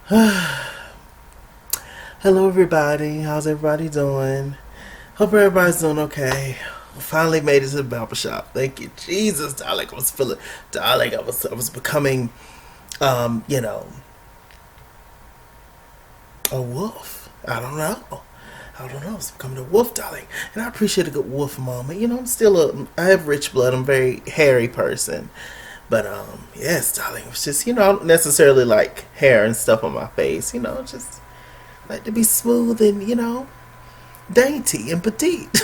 Hello, everybody. How's everybody doing? Hope everybody's doing okay. Finally made it to the barber shop. Thank you, Jesus, darling. I was feeling, darling. I was becoming, you know, a wolf. I don't know. I was becoming a wolf, darling. And I appreciate a good wolf moment. I have rich blood. I'm a very hairy person. But yes, darling. It's just, I don't necessarily like hair and stuff on my face. Just like to be smooth and dainty and petite.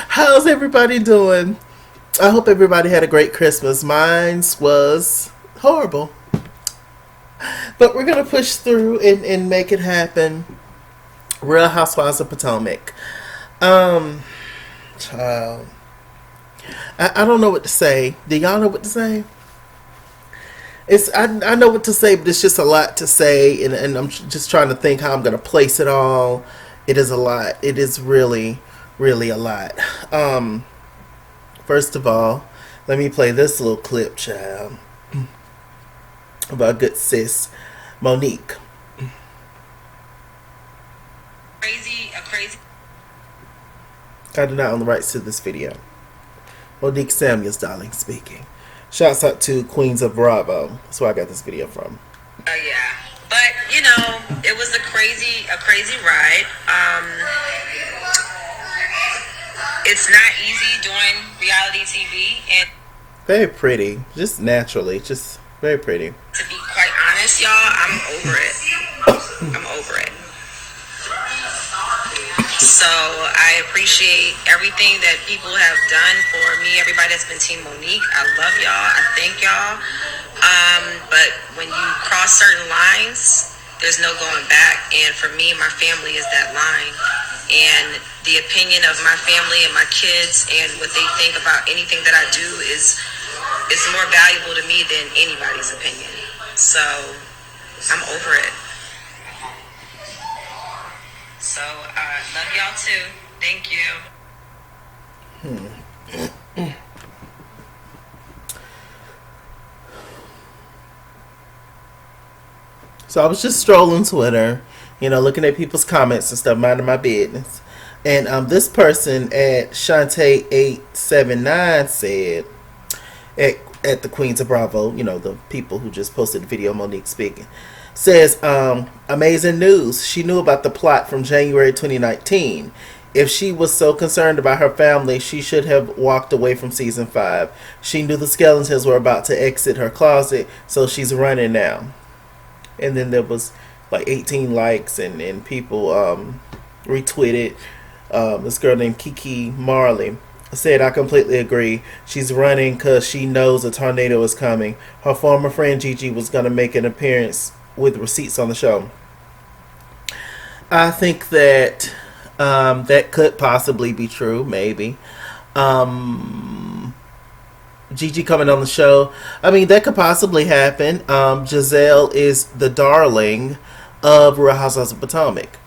How's everybody doing? I hope everybody had a great Christmas. Mine was horrible. But we're going to push through and make it happen. Real Housewives of Potomac. Um, Child. I don't know what to say. Do y'all know what to say? I know what to say, but it's just a lot to say, and I'm just trying to think how I'm going to place it all. It is a lot. It is really, really a lot. Um, First of all, let me play this little clip, child, about good sis Monique. Crazy. I do not own the rights to this video. Monique Samuels, darling, speaking. Shouts out to Queens of Bravo. That's where I got this video from. Yeah, but it was a crazy ride. It's not easy doing reality TV, and Very pretty, just naturally, just very pretty. to be quite honest, y'all, I'm over it. I'm over it. So I appreciate everything that people have done for me. Everybody that's been Team Monique, I love y'all. I thank y'all. But when you cross certain lines, there's no going back. And for me, my family is that line. And the opinion of my family and my kids and what they think about anything that I do is more valuable to me than anybody's opinion. So I'm over it. So love y'all too. Thank you. So I was just strolling Twitter, looking at people's comments and stuff, minding my business. And this person at Shantae879 said, at the Queens of Bravo, the people who just posted the video, Monique speaking, says, amazing news. She knew about the plot from January 2019. If she was so concerned about her family, she should have walked away from season 5. She knew the skeletons were about to exit her closet, so she's running now. And then there was like 18 likes and people retweeted. This girl named Kiki Marley said, I completely agree. She's running because she knows a tornado is coming. Her former friend Gigi was going to make an appearance with receipts on the show. I think that that could possibly be true, maybe. Gigi coming on the show. I mean, that could possibly happen. Giselle is the darling of Real Housewives of Potomac.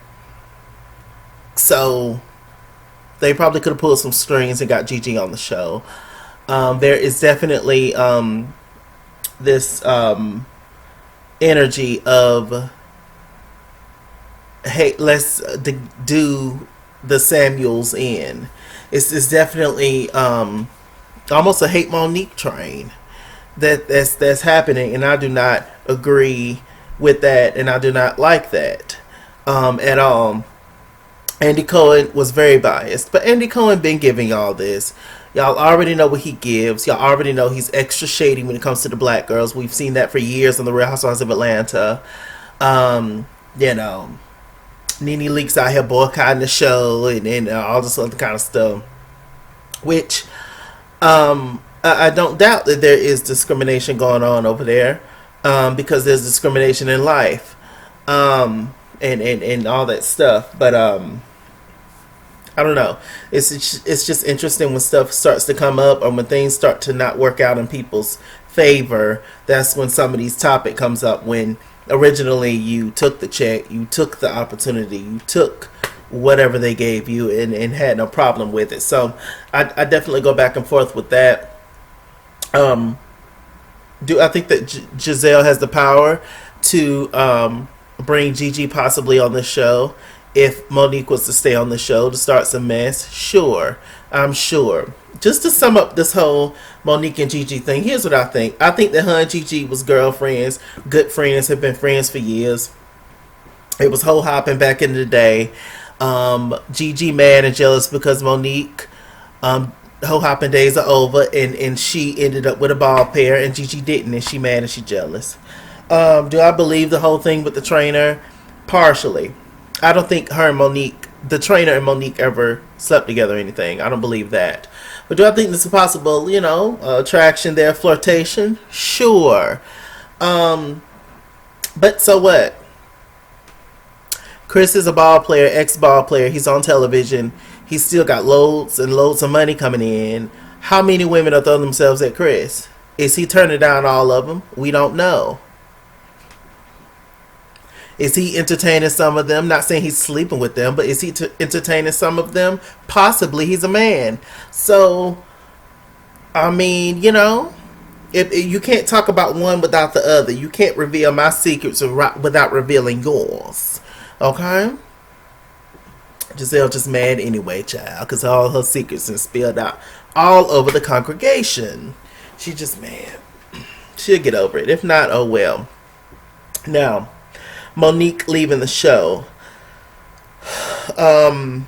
So they probably could have pulled some strings and got Gigi on the show. There is definitely this energy of, hey, let's do the Samuels in. It's definitely almost a hate Monique train that's happening, and I do not agree with that, and I do not like that at all. Andy Cohen was very biased, but Andy Cohen been giving y'all this. Y'all already know what he gives. Y'all already know he's extra shady when it comes to the black girls. We've seen that for years on the Real Housewives of Atlanta. Nene Leakes out here boycotting the show and all this other kind of stuff, which I don't doubt that there is discrimination going on over there, because there's discrimination in life, and all that stuff. But I don't know. It's just interesting when stuff starts to come up or when things start to not work out in people's favor. That's when some of these topic comes up. When originally you took the check, you took the opportunity, you took whatever they gave you and had no problem with it. So I definitely go back and forth with that. Do I think that Giselle has the power to bring Gigi possibly on the show if Monique was to stay on the show to start some mess? Sure, I'm sure. Just to sum up this whole Monique and Gigi thing, here's what I think. I think that her and Gigi was girlfriends, good friends, have been friends for years. It was whole hopping back in the day. Gigi mad and jealous because Monique whole hopping days are over, and she ended up with a ball pair and Gigi didn't, and she mad and she jealous. Do I believe the whole thing with the trainer? Partially. I don't think her and Monique, the trainer and Monique, ever slept together or anything. I don't believe that. But do I think this is possible, attraction there, flirtation? Sure. But so what? Chris is a ball player, ex-ball player. He's on television. He's still got loads and loads of money coming in. How many women are throwing themselves at Chris? Is he turning down all of them? We don't know. Is he entertaining some of them? Not saying he's sleeping with them, but is he entertaining some of them? Possibly. He's a man. So, I mean, if you can't talk about one without the other. You can't reveal my secrets without revealing yours. Okay? Giselle just mad anyway, child, because all her secrets are spilled out all over the congregation. She just mad. She'll get over it. If not, oh well. Now, Monique leaving the show. I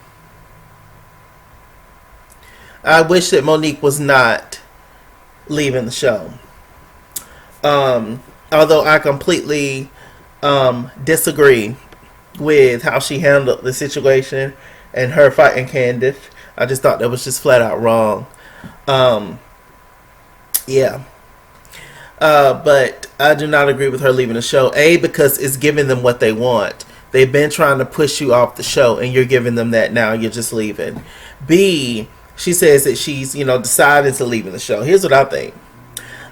wish that Monique was not leaving the show. Although I completely disagree with how she handled the situation and her fighting Candace. I just thought that was just flat out wrong. Yeah. But I do not agree with her leaving the show. A, because it's giving them what they want. They've been trying to push you off the show and you're giving them that now. You're just leaving. B, she says that she's, decided to leave the show. Here's what I think.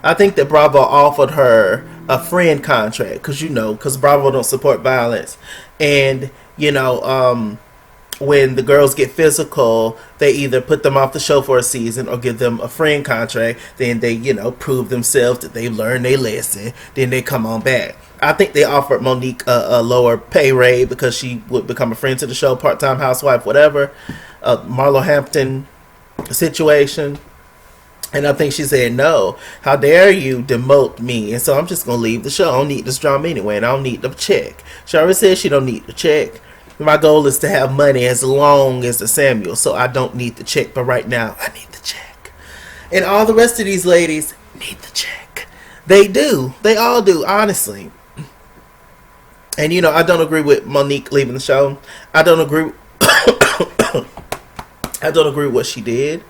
I think that Bravo offered her a friend contract because Bravo don't support violence. And, when the girls get physical, they either put them off the show for a season or give them a friend contract. Then they, prove themselves that they've learned their lesson. Then they come on back. I think they offered Monique a lower pay rate because she would become a friend to the show, part-time housewife, whatever. Marlo Hampton situation. And I think she said, no, how dare you demote me? And so I'm just going to leave the show. I don't need this drama anyway, and I don't need the check. She already said she don't need the check. My goal is to have money as long as the Samuel, so I don't need the check. But right now, I need the check. And all the rest of these ladies need the check. They do. They all do, honestly. And, I don't agree with Monique leaving the show. I don't agree. I don't agree with what she did.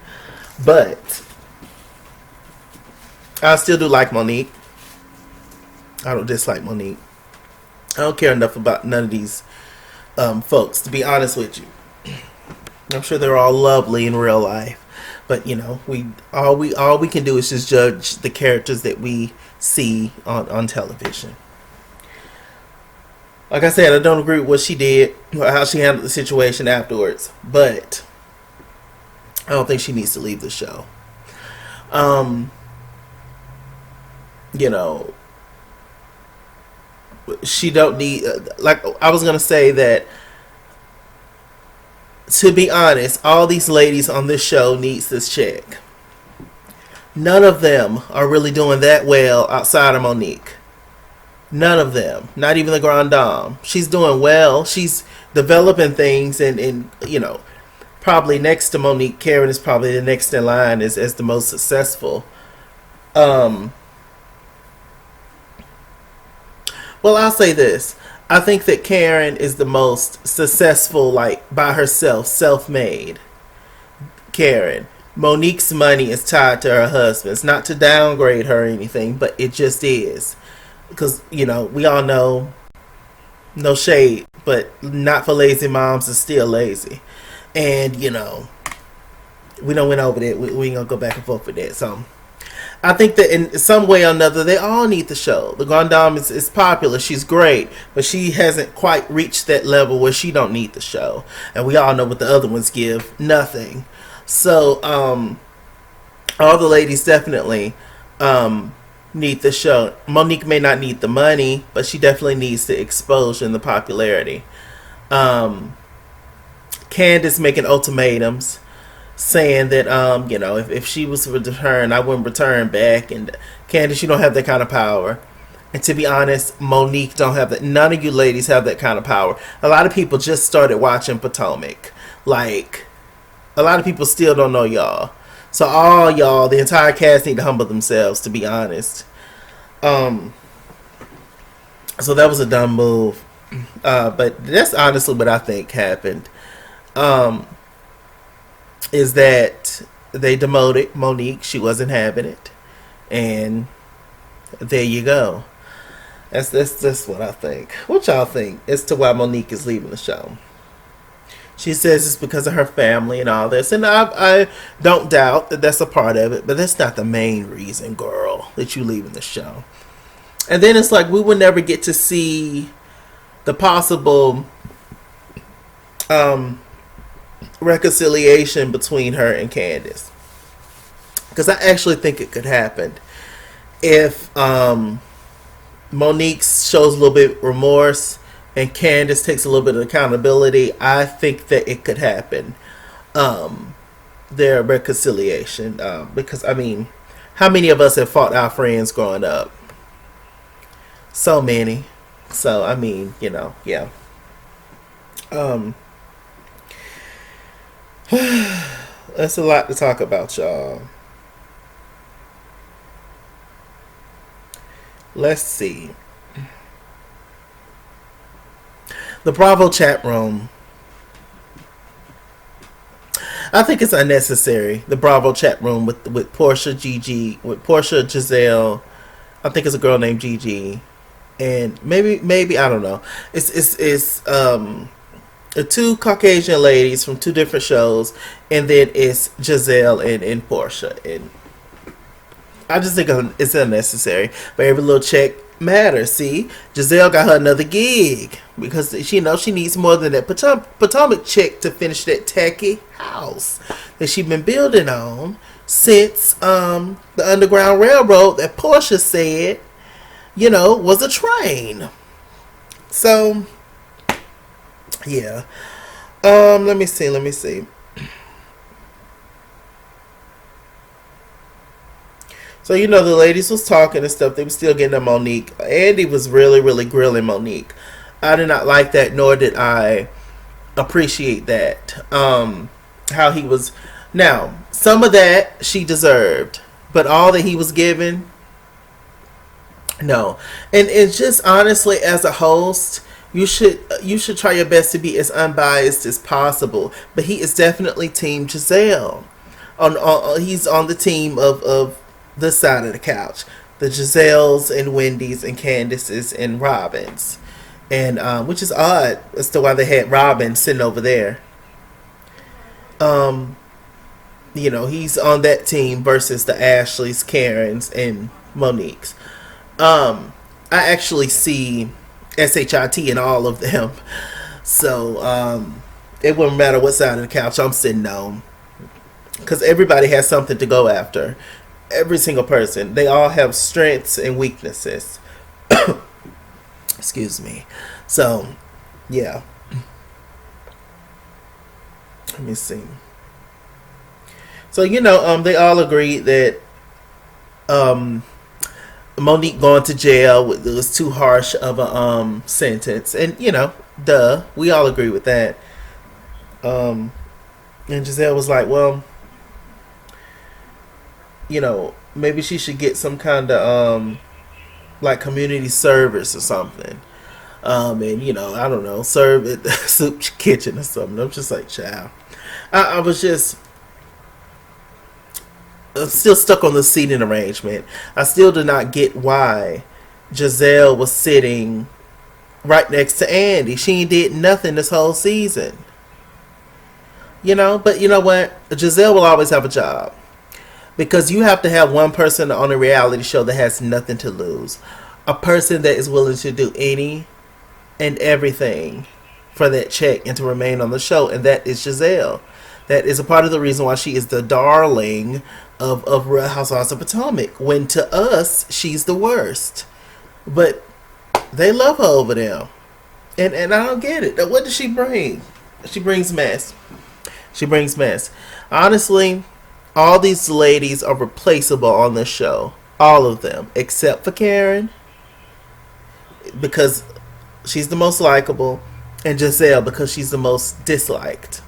But I still do like Monique. I don't dislike Monique. I don't care enough about none of these folks, to be honest with you. I'm sure they're all lovely in real life, but all we can do is just judge the characters that we see on television. Like I said, I don't agree with what she did or how she handled the situation afterwards, but I don't think she needs to leave the show. She don't need, like I was going to say that, to be honest, all these ladies on this show needs this check. None of them are really doing that well outside of Monique. None of them. Not even the Grand Dame. She's doing well. She's developing things and probably next to Monique, Karen is probably the next in line as the most successful. Well, I'll say this. I think that Karen is the most successful, by herself, self-made. Karen. Monique's money is tied to her husband's. Not to downgrade her or anything, but it just is. Because, we all know, no shade, but not for lazy moms is still lazy. And, we don't went over that. We ain't going to go back and forth with that. So, I think that in some way or another, they all need the show. The Grand Dame is popular. She's great. But she hasn't quite reached that level where she don't need the show. And we all know what the other ones give. Nothing. So, all the ladies definitely need the show. Monique may not need the money, but she definitely needs the exposure and the popularity. Um, Candace making ultimatums, saying that if she was to return, I wouldn't return back. And Candace, you don't have that kind of power. And to be honest, Monique don't have that. None of you ladies have that kind of power. A lot of people just started watching Potomac. Like, a lot of people still don't know y'all. So all y'all, the entire cast need to humble themselves, to be honest. Um, so that was a dumb move. But that's honestly what I think happened. Um, is that they demoted Monique. She wasn't having it. And there you go. That's what I think. What y'all think as to why Monique is leaving the show? She says it's because of her family and all this. And I don't doubt that that's a part of it. But that's not the main reason, girl, that you leaving the show. And then it's like we would never get to see the possible reconciliation between her and Candace. Because I actually think it could happen. If Monique shows a little bit remorse and Candace takes a little bit of accountability, I think that it could happen. Their reconciliation. Because, I mean, how many of us have fought our friends growing up? So many. So, I mean, yeah. That's a lot to talk about, y'all. Let's see. The Bravo chat room. I think it's unnecessary. The Bravo chat room with Portia, Gigi, with Portia, Giselle. I think it's a girl named Gigi, and maybe I don't know. It's two Caucasian ladies from two different shows, and then it's Giselle and Portia, and I just think it's unnecessary. But every little check matters. See, Giselle got her another gig because she needs more than that Potomac check to finish that tacky house that she been building on since the Underground Railroad that Portia said, was a train. So, yeah. Let me see. So, the ladies was talking and stuff. They were still getting to Monique. Andy was really, really grilling Monique. I did not like that, nor did I appreciate that. How he was. Now, some of that she deserved. But all that he was given, no. And it's just, honestly, as a host, you should try your best to be as unbiased as possible. But he is definitely Team Giselle. He's on the team of this side of the couch, the Giselles and Wendy's and Candaces and Robins, and which is odd as to why they had Robin sitting over there. He's on that team versus the Ashleys, Karens, and Moniques. I actually see SHIT in all of them, so it wouldn't matter what side of the couch I'm sitting on, because everybody has something to go after. Every single person. They all have strengths and weaknesses. Excuse me. So, yeah. Let me see. So, they all agreed that Monique going to jail was too harsh of a sentence. And, duh. We all agree with that. And Giselle was like, well, maybe she should get some kind of like community service or something. And I don't know, serve at the soup kitchen or something. I'm just like, child. I was just still stuck on the seating arrangement. I still did not get why Giselle was sitting right next to Andy. She did nothing this whole season. But you know what? Giselle will always have a job. Because you have to have one person on a reality show that has nothing to lose. A person that is willing to do any and everything for that check and to remain on the show. And that is Giselle. That is a part of the reason why she is the darling of Real Housewives of Potomac. When to us, she's the worst. But they love her over there. And I don't get it. What does she bring? She brings mess. She brings mess. Honestly, all these ladies are replaceable on this show. All of them. Except for Karen. Because she's the most likable. And Giselle because she's the most disliked.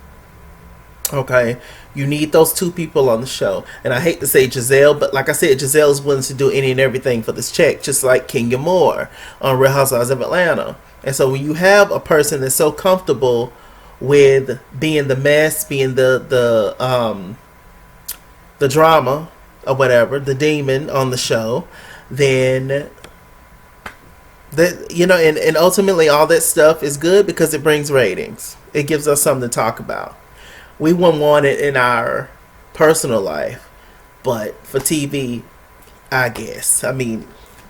Okay? You need those two people on the show. And I hate to say Giselle, but like I said, Giselle is willing to do any and everything for this check. Just like Kenya Moore on Real Housewives of Atlanta. And so when you have a person that's so comfortable with being the mess, being the drama or whatever, the demon on the show, then that, you know, and ultimately all that stuff is good because it brings ratings. It gives us something to talk about. We wouldn't want it in our personal life, but for TV, I guess. I mean,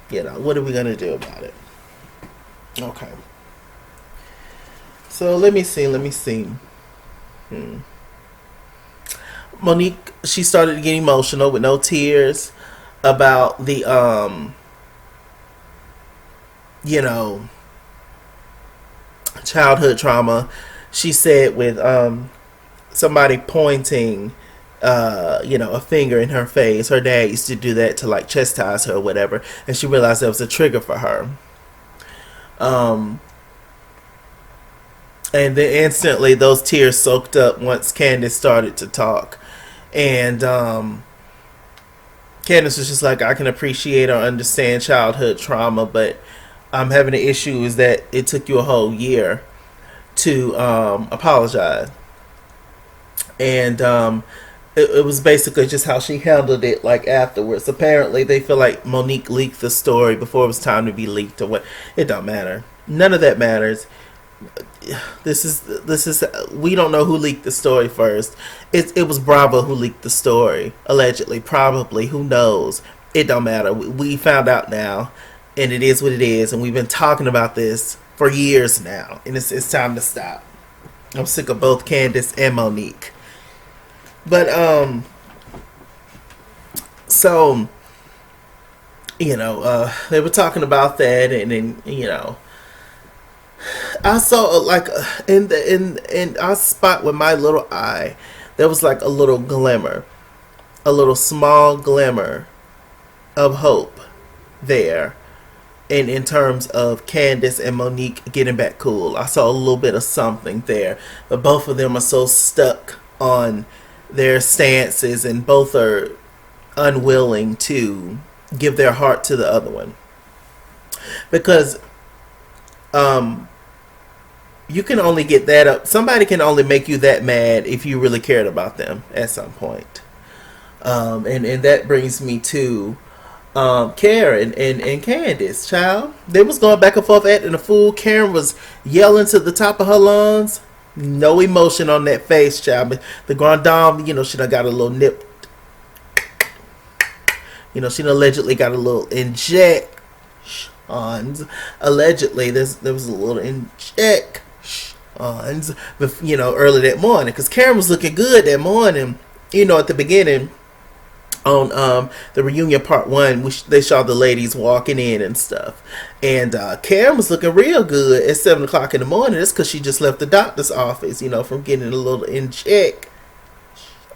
you know, what are we gonna do about it? Okay. So let me see. Monique, she started to get emotional with no tears about the you know, childhood trauma. She said with somebody pointing you know, a finger in her face. Her dad used to do that to like chastise her or whatever, and she realized that was a trigger for her. And then instantly those tears soaked up once Candace started to talk. And Candace was just like, I can appreciate or understand childhood trauma, but I'm having an issue is that it took you a whole year to apologize. And it was basically just how she handled it like afterwards. Apparently they feel like Monique leaked the story before it was time to be leaked or what. It don't matter. None of that matters. This is we don't know who leaked the story first. It was Bravo who leaked the story, allegedly, probably, who knows. It don't matter. We found out now, and it is what it is, and we've been talking about this for years now, and it's time to stop. I'm sick of both Candace and Monique. But so you know, they were talking about that, and then, you know, I saw like in our spot with my little eye, there was like a little glimmer, a little small glimmer of hope there, in terms of Candace and Monique getting back cool. I saw a little bit of something there, but both of them are so stuck on their stances, and both are unwilling to give their heart to the other one, because you can only get that up. Somebody can only make you that mad if you really cared about them at some point. And that brings me to Karen and Candace, child. They was going back and forth acting a fool. Karen was yelling to the top of her lungs. No emotion on that face, child. But the Grand Dame, you know, she done got a little nip. You know, she done allegedly got a little injections. Allegedly, there was a little injections, you know, early that morning. Because Karen was looking good that morning. You know, at the beginning, on the reunion part 1, they saw the ladies walking in and stuff, and Karen was looking real good at 7 o'clock in the morning. That's because she just left the doctor's office, you know, from getting a little inject.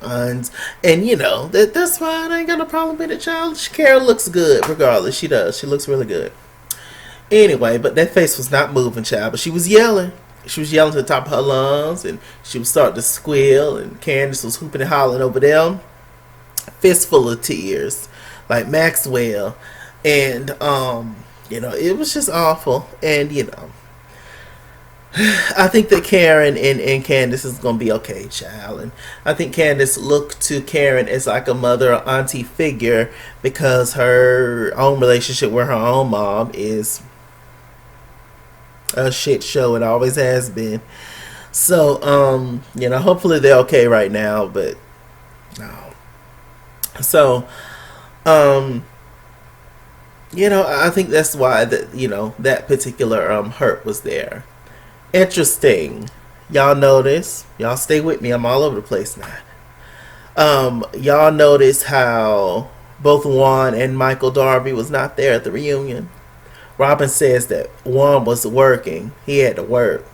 And you know, that's fine. I ain't got no problem with it, child. Karen looks good regardless. She does. She looks really good. Anyway, but that face was not moving, child. But she was yelling. She was yelling to the top of her lungs, and she was starting to squeal, and Candace was hooping and hollering over them, fistful of tears, like Maxwell. And you know, it was just awful. And you know, I think that Karen and Candace is gonna be okay, child. And I think Candace looked to Karen as like a mother or auntie figure, because her own relationship with her own mom is a shit show. It always has been. So you know, hopefully they're okay right now, but no. So you know, I think that's why that, you know, that particular hurt was there. Interesting. Y'all notice, y'all stay with me, I'm all over the place now. Y'all notice how both Juan and Michael Darby was not there at the reunion. Robin says that Juan was working. He had to work.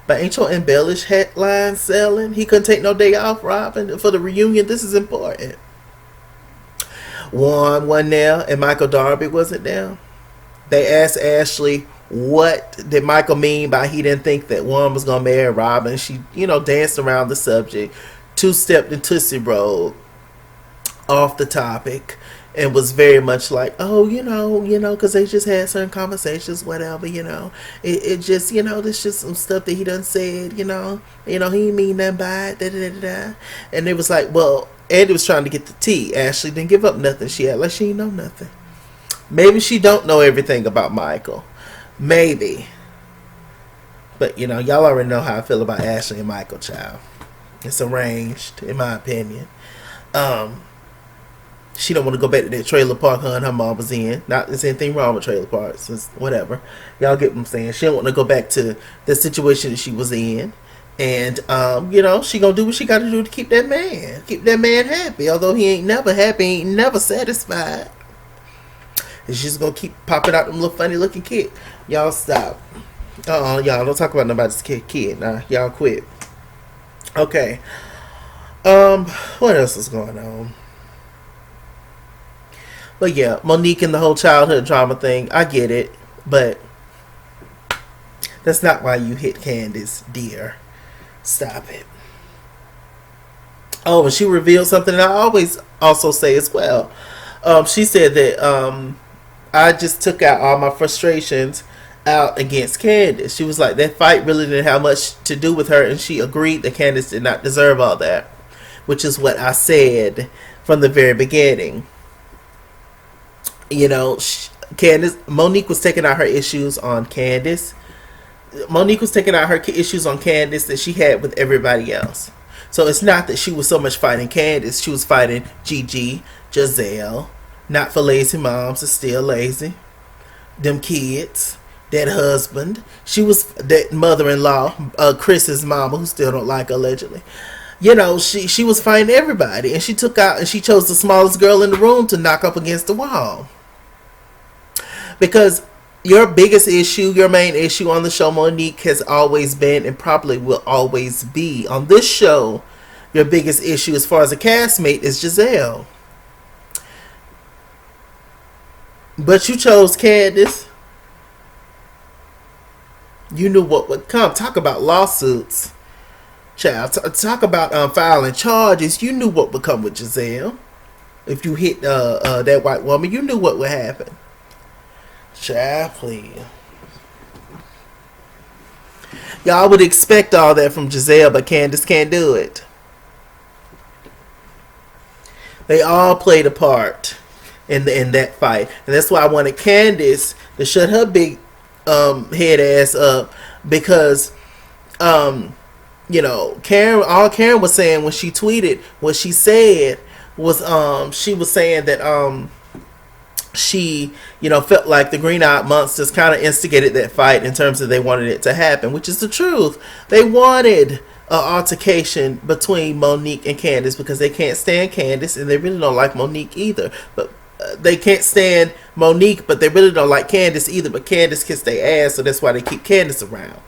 But ain't your embellished headline selling? He couldn't take no day off, Robin, for the reunion. This is important. Juan wasn't there and Michael Darby wasn't there. They asked Ashley what did Michael mean by he didn't think that Juan was going to marry Robin. She, danced around the subject, two-stepped and Tootsie Roll off the topic, and was very much like, oh, because they just had certain conversations, whatever, it just, there's just some stuff that he done said, he ain't mean nothing by it, da da da da. And it was like, well, Andy was trying to get the tea. Ashley didn't give up nothing. She had like she didn't know nothing. Maybe she don't know everything about Michael. Maybe. But, y'all already know how I feel about Ashley and Michael, child. It's arranged, in my opinion. She don't want to go back to that trailer park her and her mom was in. Not there's anything wrong with trailer parks. It's whatever. Y'all get what I'm saying. She don't want to go back to the situation that she was in. And, she gonna do what she got to do to keep that man. Keep that man happy. Although he ain't never happy, ain't never satisfied. And she's gonna keep popping out them little funny looking kid. Y'all stop. Y'all don't talk about nobody's kid. Nah, y'all quit. Okay. What else is going on? But yeah, Monique and the whole childhood drama thing, I get it, but that's not why you hit Candace, dear. Stop it. Oh, and she revealed something that I always also say as well. She said that I just took out all my frustrations out against Candace. She was like, that fight really didn't have much to do with her, and she agreed that Candace did not deserve all that, which is what I said from the very beginning. Monique was taking out her issues on Candace. Monique was taking out her issues on Candace that she had with everybody else. So it's not that she was so much fighting Candace. She was fighting Gigi, Giselle, not for lazy moms, is still lazy. Them kids, that husband. She was that mother-in-law, Chris's mama, who still don't like her, allegedly. She was fighting everybody, and she chose the smallest girl in the room to knock up against the wall. Because your biggest issue, your main issue on the show, Monique, has always been and probably will always be on this show. Your biggest issue as far as a castmate is Giselle. But you chose Candace. You knew what would come. Talk about lawsuits. Child, talk about filing charges. You knew what would come with Giselle. If you hit that white woman, you knew what would happen. Child, please. Y'all would expect all that from Giselle, but Candace can't do it. They all played a part in that fight, and that's why I wanted Candace to shut her big head ass up, because Karen, all Karen was saying when she tweeted what she said was she was saying that she felt like the Green-Eyed Monsters kind of instigated that fight in terms of they wanted it to happen, which is the truth. They wanted an altercation between Monique and Candace because they can't stand Candace, and they really don't like Monique either. But they can't stand Monique, but they really don't like Candace either. But Candace kissed their ass, so that's why they keep Candace around.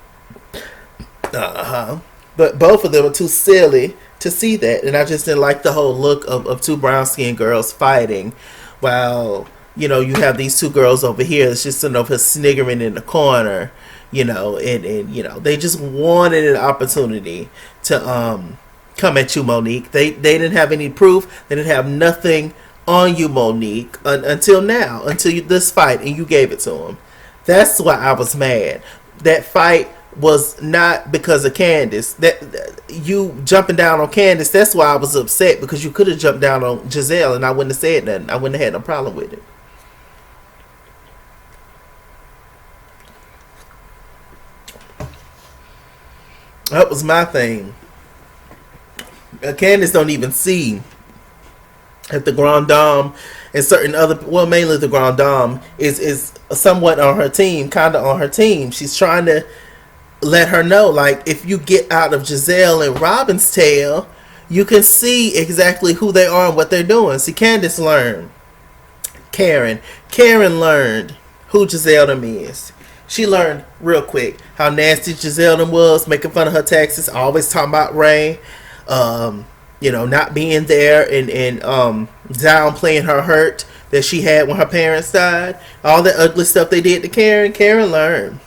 But both of them are too silly to see that, and I just didn't like the whole look of two brown-skinned girls fighting while you have these two girls over here that's just sitting over here sniggering in the corner, and they just wanted an opportunity to come at you, Monique. They didn't have any proof. They didn't have nothing on you, Monique, until now, until this fight, and you gave it to them. That's why I was mad. That fight was not because of Candace. That you jumping down on Candace, that's why I was upset, because you could have jumped down on Giselle and I wouldn't have said nothing. I wouldn't have had no problem with it. That was my thing. Candace don't even see that the Grand Dame and certain other, well, mainly the Grand Dame is somewhat on her team, kind of on her team. She's trying to let her know, like, if you get out of Giselle and Robin's tail, you can see exactly who they are and what they're doing. See, Candace learned. Karen learned who Giselle them is. She learned real quick how nasty Giselle them was, making fun of her taxes, always talking about Ray, not being there and downplaying her hurt that she had when her parents died. All the ugly stuff they did to Karen. Karen learned.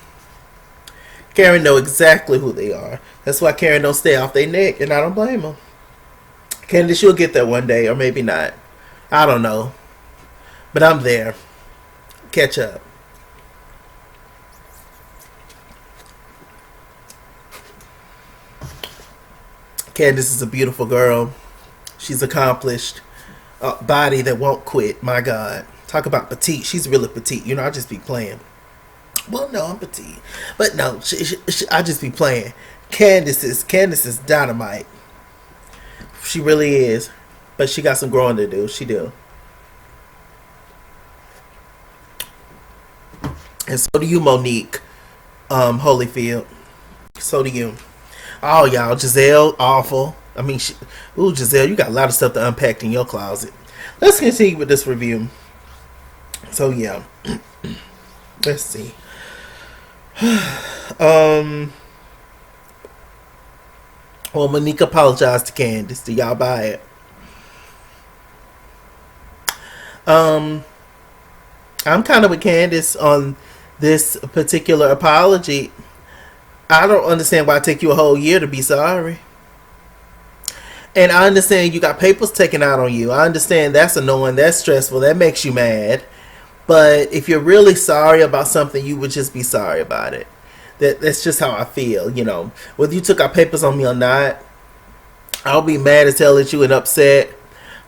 Karen know exactly who they are. That's why Karen don't stay off their neck, and I don't blame her. Candace, you'll get there one day, or maybe not. I don't know. But I'm there. Catch up. Candace is a beautiful girl. She's accomplished. A body that won't quit. My God. Talk about petite. She's really petite. I just be playing. Well, no, I'm petite. But no, I just be playing. Candace is dynamite. She really is. But she got some growing to do. She do. And so do you, Monique Holyfield. So do you. Oh, y'all, Giselle, awful. I mean, Giselle, you got a lot of stuff to unpack in your closet. Let's continue with this review. So, yeah. Let's see. Well, Monique apologized to Candace. Do y'all buy it? I'm kind of with Candace on this particular apology. I don't understand why it take you a whole year to be sorry. And I understand you got papers taken out on you. I understand that's annoying, that's stressful, that makes you mad. But if you're really sorry about something, you would just be sorry about it. That's just how I feel, Whether you took out papers on me or not, I'll be mad as hell at you and upset.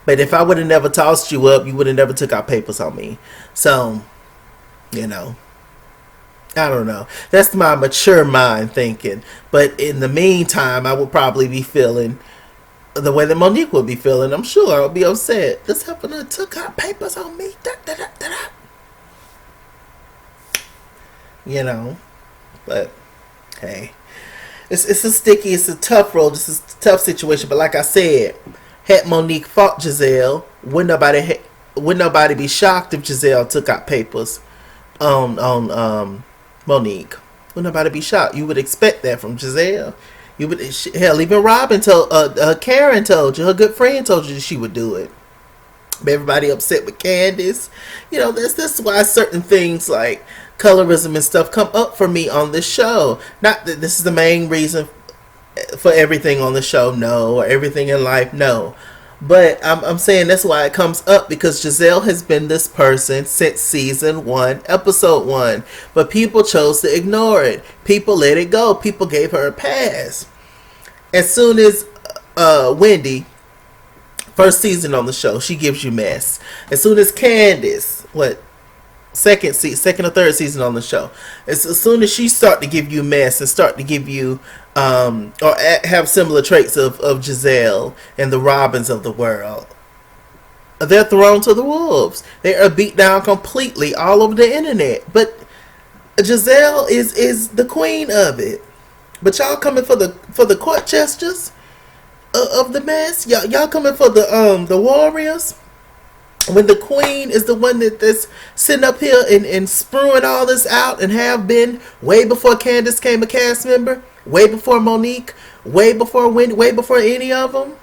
But if I would have never tossed you up, you would have never took out papers on me. So, I don't know. That's my mature mind thinking. But in the meantime, I would probably be feeling the way that Monique would be feeling. I'm sure I'll be upset. This happened. Took out papers on me. Da, da, da, da, da. But hey, it's a tough road. This is a tough situation. But like I said, had Monique fought Giselle, would nobody be shocked if Giselle took out papers on Monique? Would nobody be shocked? You would expect that from Giselle. You would, hell, even Robin told, Karen told you, her good friend told you she would do it. But everybody upset with Candace. That's why certain things like colorism and stuff come up for me on this show. Not that this is the main reason for everything on the show, no, or everything in life, no. But I'm saying that's why it comes up, because Giselle has been this person since season 1, episode 1. But people chose to ignore it. People let it go. People gave her a pass. As soon as Wendy, first season on the show, she gives you mess. As soon as Candace, second or third season on the show, as soon as she start to give you mess and start to give you or have similar traits of Giselle and the Robins of the world, they're thrown to the wolves. They are beat down completely all over the internet. But Giselle is the queen of it. But y'all coming for the court gestures of the mess. Y'all coming for the warriors. When the queen is the one that's sitting up here and spewing all this out, and have been way before Candace came a cast member, way before Monique, way before Wendy, way before any of them.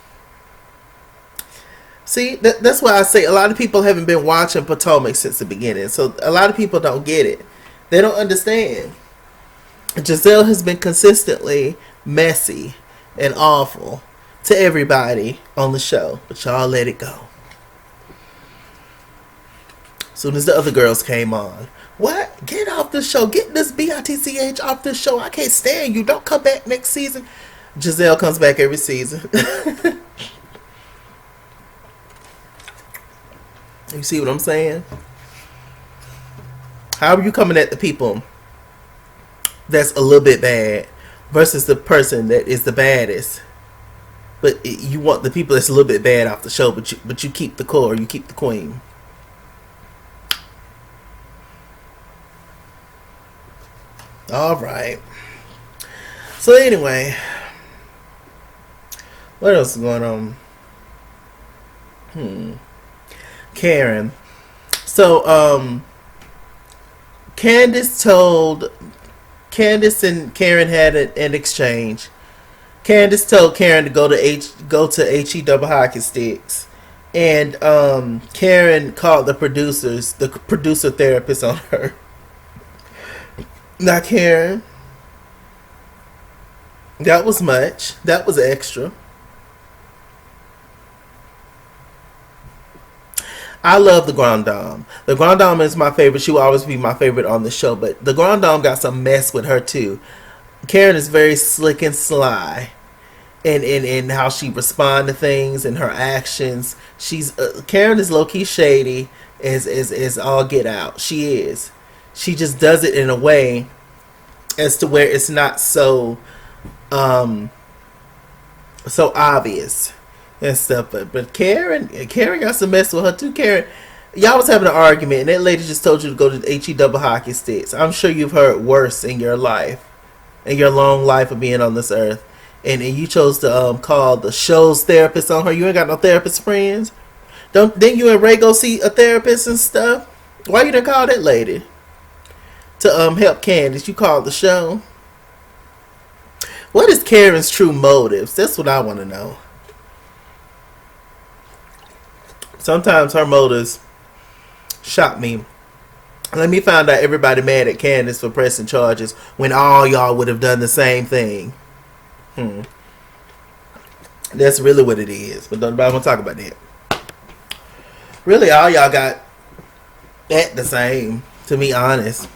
See, that's why I say a lot of people haven't been watching Potomac since the beginning. So a lot of people don't get it. They don't understand. Giselle has been consistently messy and awful to everybody on the show. But y'all let it go. Soon as the other girls came on. What? Get off the show. Get this BITCH off the show. I can't stand you. Don't come back next season. Giselle comes back every season. You see what I'm saying? How are you coming at the people that's a little bit bad versus the person that is the baddest? But you want the people that's a little bit bad off the show, but you keep the core. You keep the queen. All right. So anyway, what else is going on? Karen. So Candace and Karen had an exchange. Candace told Karen to go to HE double hockey sticks, and Karen called the producer therapist on her. Now Karen, that was much. That was extra. I love the Grand Dame. The Grand Dame is my favorite. She will always be my favorite on the show. But the Grand Dame got some mess with her too. Karen is very slick and sly, in how she responds to things and her actions. She's Karen is low key shady as all get out. She is. She just does it in a way as to where it's not so so obvious and stuff. But Karen got some mess with her too. Karen, y'all was having an argument, and that lady just told you to go to the HE double hockey sticks. I'm sure you've heard worse in your life, in your long life of being on this earth, and you chose to call the show's therapist on her. You ain't got no therapist friends. Didn't you and Ray go see a therapist and stuff? Why you didn't call that lady to help Candace? You called the show. What is Karen's true motives? That's what I want to know. Sometimes her motives shock me. Let me find out everybody mad at Candace for pressing charges when all y'all would have done the same thing. That's really what it is. But don't nobody want to talk about that. Really, all y'all got at the same, to be honest,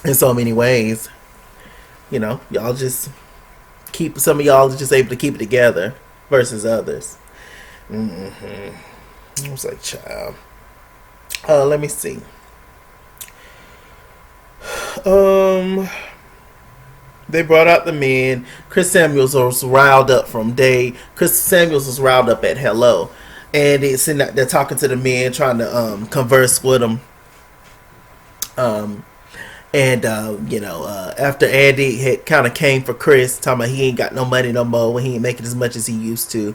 in so many ways. You know, y'all just some of y'all are just able to keep it together versus others. I was like, child. Let me see. They brought out the men. Chris Samuels was riled up at Hello, and they're talking to the men, trying to converse with them. After Andy had kind of came for Chris, talking about he ain't got no money no more, when he ain't making as much as he used to.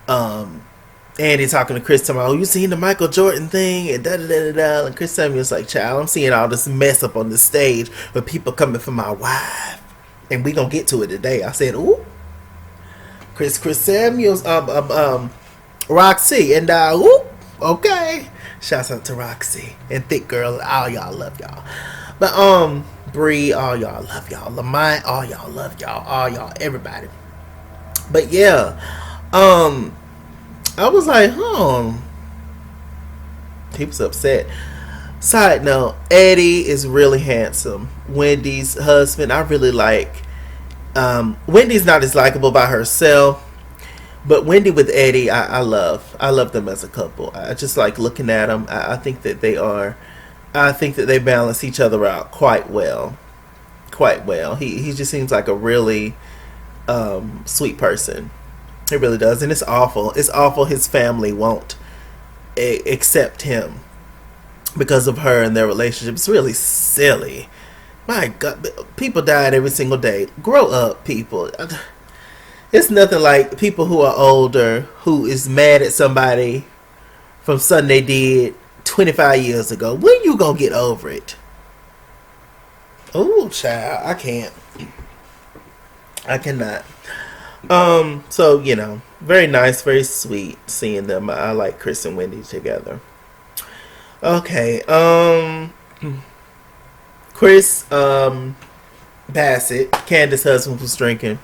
Andy talking to Chris, talking about, oh, you seen the Michael Jordan thing, and da-da-da-da-da. And Chris Samuel's like, child, I'm seeing all this mess up on the stage with people coming for my wife. And we gonna get to it today. I said, ooh. Chris Samuels, Roxy, and ooh, okay. Shouts out to Roxy and Thick Girl. All y'all love y'all. But Bree, all y'all love y'all. Lamont, all y'all love y'all. All y'all, everybody. But yeah, I was like, he was upset. Side note, Eddie is really handsome. Wendy's husband, I really like. Wendy's not as likable by herself, but Wendy with Eddie, I love them as a couple. I just like looking at them. I think that they balance each other out quite well. He just seems like a really sweet person. He really does. And it's awful his family won't accept him because of her and their relationship. It's really silly. My God, people died every single day. Grow up, people. It's nothing like people who are older who is mad at somebody from something they did 25 years ago. When you gonna get over it? Oh, child, I can't. I cannot. So, very nice, very sweet seeing them. I like Chris and Wendy together. Okay, Chris Bassett, Candace's husband, was drinking.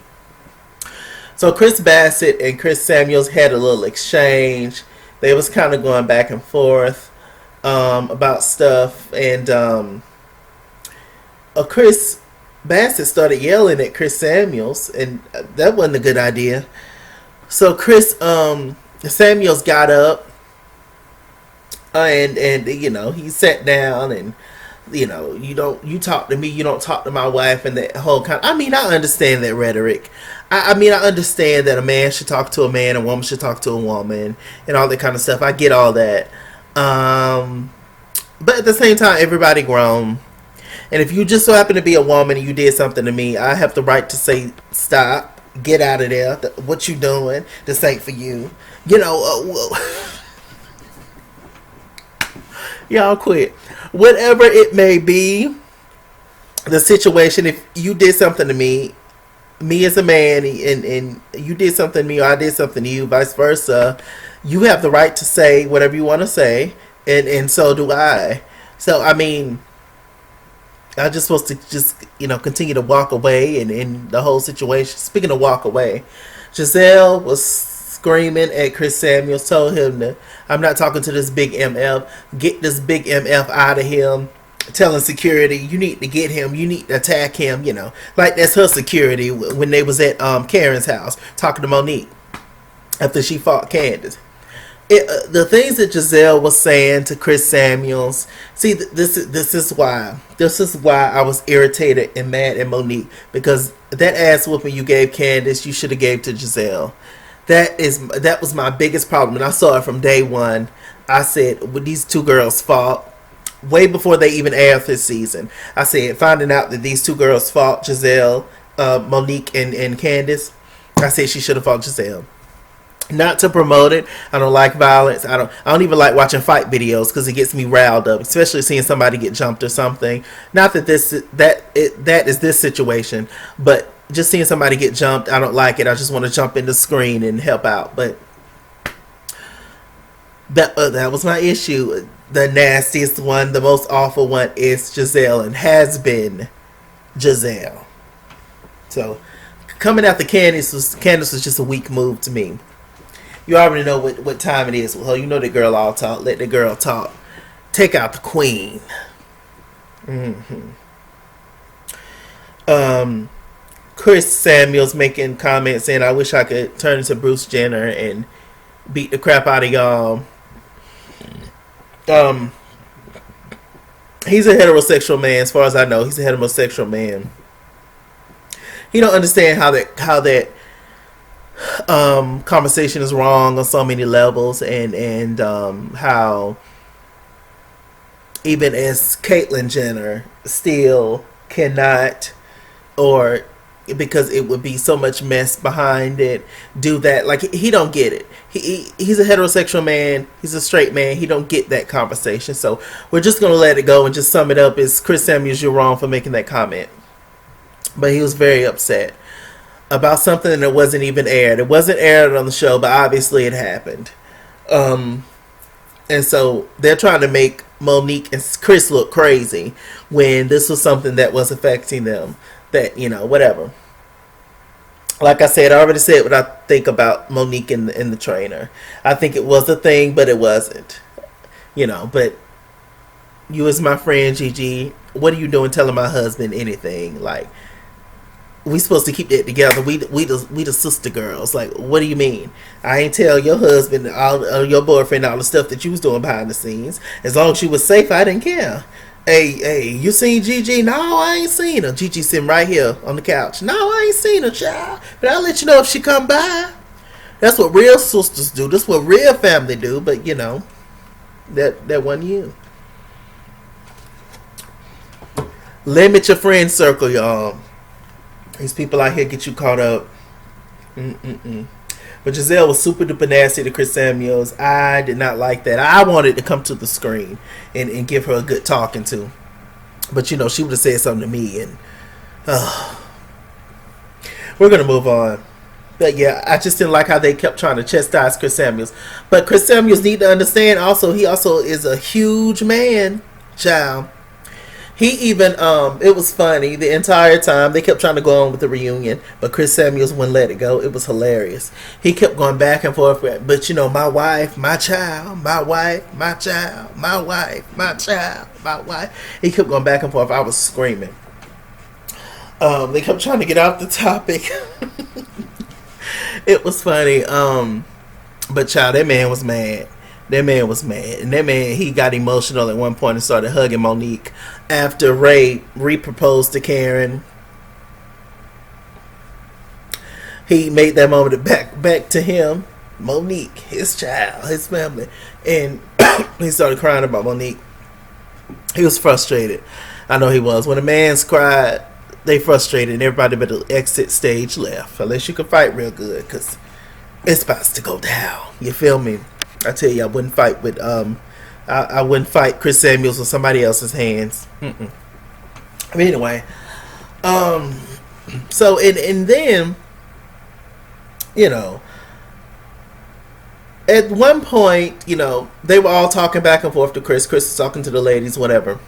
So Chris Bassett and Chris Samuels had a little exchange. They was kind of going back and forth about stuff, and Chris Bassett started yelling at Chris Samuels, and that wasn't a good idea. So Chris Samuels got up, and he sat down, and you talk to me, you don't talk to my wife, and that whole kind. I understand that rhetoric. I understand that a man should talk to a man, a woman should talk to a woman, and all that kind of stuff. I get all that. But at the same time, everybody grown. And if you just so happen to be a woman and you did something to me, I have the right to say stop, get out of there. What you doing? This ain't for you. You know, y'all quit. Whatever it may be, the situation. If you did something to me as a man, and you did something to me, or I did something to you, vice versa, you have the right to say whatever you want to say, and so do I. So I mean, I just supposed to just continue to walk away, and the whole situation. Speaking of walk away, Giselle was screaming at Chris Samuels, told him that I'm not talking to this big MF. Get this big MF out of him. Telling security, you need to get him, you need to attack him, like that's her security. When they was at Karen's house talking to Monique after she fought Candace, the things that Giselle was saying to Chris Samuels. See, this is why I was irritated and mad at Monique, because that ass whooping you gave Candace, you should have gave to Giselle. That was my biggest problem, and I saw it from day one. I said, with these two girls fought way before they even aired this season. I said, finding out that these two girls fought, Giselle, Monique, and Candace, I said she should have fought Giselle. Not to promote it. I don't like violence. I don't even like watching fight videos because it gets me riled up, especially seeing somebody get jumped or something. Not that that is this situation, but just seeing somebody get jumped, I don't like it. I just want to jump in the screen and help out. But that was my issue. The nastiest one, the most awful one is Giselle, and has been Giselle. So coming after Candace was just a weak move to me. You already know what time it is. Well, you know the girl all talk. Let the girl talk. Take out the queen. Chris Samuels making comments saying, I wish I could turn into Bruce Jenner and beat the crap out of y'all. He's a heterosexual man, as far as I know. He's a heterosexual man. He don't understand how that conversation is wrong on so many levels, and how even as Caitlyn Jenner still cannot, or because it would be so much mess behind it, do that. Like, he don't get it. He's a heterosexual man. He's a straight man. He don't get that conversation. So we're just going to let it go and just sum it up as, Chris Samuels, you're wrong for making that comment. But he was very upset about something that wasn't even aired. It wasn't aired on the show, but obviously it happened. And so they're trying to make Monique and Chris look crazy when this was something that was affecting them. That, whatever. Like I said, I already said what I think about Monique and the trainer. I think it was a thing, but it wasn't. But you as my friend, Gigi, what are you doing telling my husband anything? Like, we supposed to keep that together. We the sister girls. Like, what do you mean? I ain't tell your husband, your boyfriend, all the stuff that you was doing behind the scenes. As long as you was safe, I didn't care. Hey, you seen Gigi? No, I ain't seen her. Gigi sitting right here on the couch. No, I ain't seen her, child. But I'll let you know if she come by. That's what real sisters do. That's what real family do. But, that wasn't you. Limit your friend circle, y'all. These people out here get you caught up. But Giselle was super duper nasty to Chris Samuels. I did not like that. I wanted to come to the screen and give her a good talking to. But, she would have said something to me. And we're going to move on. But, yeah, I just didn't like how they kept trying to chastise Chris Samuels. But Chris Samuels need to understand also, he also is a huge man, child. He even, it was funny, the entire time, they kept trying to go on with the reunion, but Chris Samuels wouldn't let it go. It was hilarious. He kept going back and forth, but my wife, my child, my wife, my child, my wife, my child, my wife. He kept going back and forth. I was screaming. They kept trying to get off the topic. It was funny. But child, that man was mad. That man was mad. And that man, he got emotional at one point and started hugging Monique after Ray re-proposed to Karen. He made that moment back to him. Monique, his child, his family. And he started crying about Monique. He was frustrated. I know he was. When a man's cried, they frustrated and everybody better exit stage left. Unless you can fight real good, because it's about to go down. You feel me? I tell you, I wouldn't fight with I wouldn't fight Chris Samuels with somebody else's hands. I mean, anyway, so and then, you know, at one point, you know, they were all talking back and forth to Chris. Chris was talking to the ladies, whatever.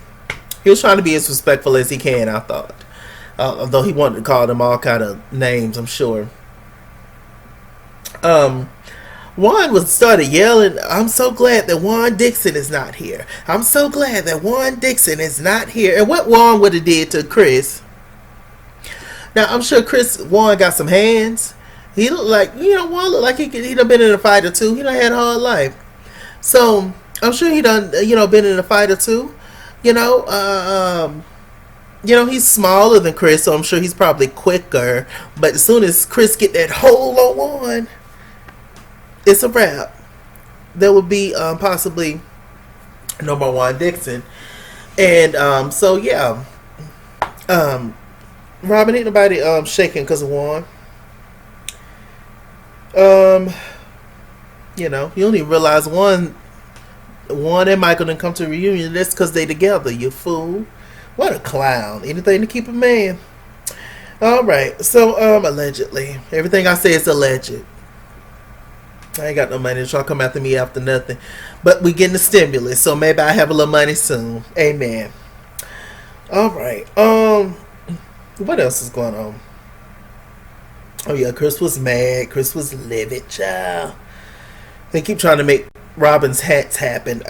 He was trying to be as respectful as he can, I thought. Although he wanted to call them all kind of names, I'm sure. Juan started yelling, "I'm so glad that Juan Dixon is not here. I'm so glad that Juan Dixon is not here." And what Juan would have did to Chris. Now, I'm sure Juan got some hands. He looked like, Juan looked like he done been in a fight or two. He done had a hard life. So, I'm sure he done, been in a fight or two. He's smaller than Chris, so I'm sure he's probably quicker. But as soon as Chris get that hold on Juan, it's a wrap. There would be possibly no more Juan Dixon. And so yeah. Robin, ain't nobody shaking because of Juan. You don't even realize Juan and Michael didn't come to a reunion. That's because they together, you fool. What a clown. Anything to keep a man. Alright, so allegedly. Everything I say is alleged. I ain't got no money. Y'all come after me after nothing. But we getting the stimulus, so maybe I have a little money soon. Amen. Alright. What else is going on? Oh yeah, Chris was mad. Chris was livid, child. They keep trying to make Robin's hats happen.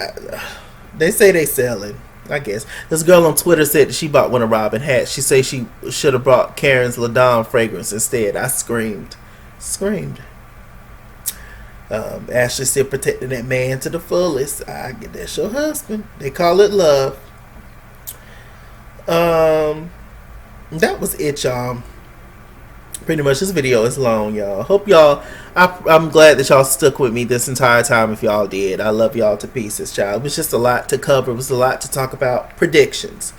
They say they selling, I guess. This girl on Twitter said that she bought one of Robin hats. She say she should have brought Karen's Ladon fragrance instead. I screamed. Ashley still protecting that man to the fullest. I get that's your husband. They call it love. That was it, y'all. Pretty much this video is long, y'all. Hope y'all, I'm glad that y'all stuck with me this entire time. If y'all did, I love y'all to pieces, child. It was just a lot to cover. It was a lot to talk about. Predictions.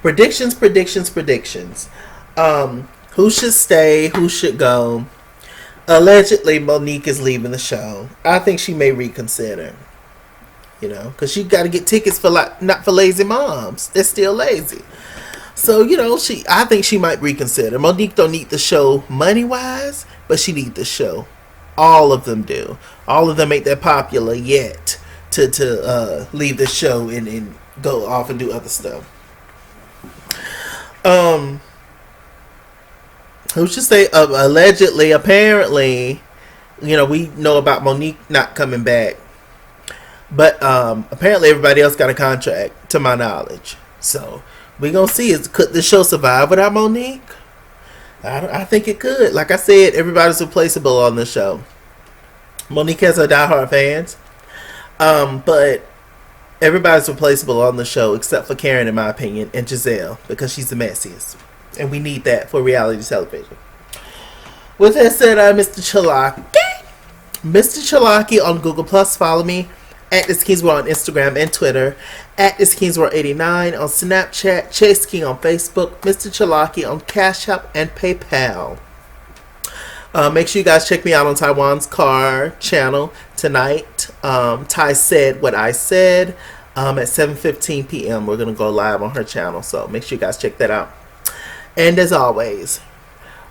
Who should stay, who should go? Allegedly Monique is leaving the show. I think she may reconsider, because she got to get tickets for not for lazy moms. They're still lazy. So, I think she might reconsider. Monique don't need the show money-wise, but she need the show. All of them do. All of them ain't that popular yet to leave the show and go off and do other stuff. Who should say, allegedly, apparently, we know about Monique not coming back. But apparently everybody else got a contract, to my knowledge. So, we gonna see, could the show survive without Monique? I think it could. Like I said, everybody's replaceable on the show. Monique has her diehard fans. But everybody's replaceable on the show except for Karen, in my opinion, and Giselle, because she's the messiest. And we need that for reality television. With that said, I'm Mr. Chalaki. Mr. Chalaki on Google+. Follow me at This King's World on Instagram and Twitter. At This King's World 89 on Snapchat. Chase King on Facebook. Mr. Chalaki on Cash App and PayPal. Make sure you guys check me out on Taiwan's Car channel tonight. Tai said what I said. At 7:15 p.m. We're going to go live on her channel. So make sure you guys check that out. And as always,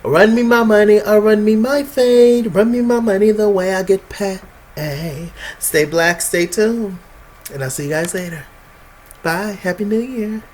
run me my money or run me my fade. Run me my money the way I get paid. Stay black, stay tuned. And I'll see you guys later. Bye. Happy New Year.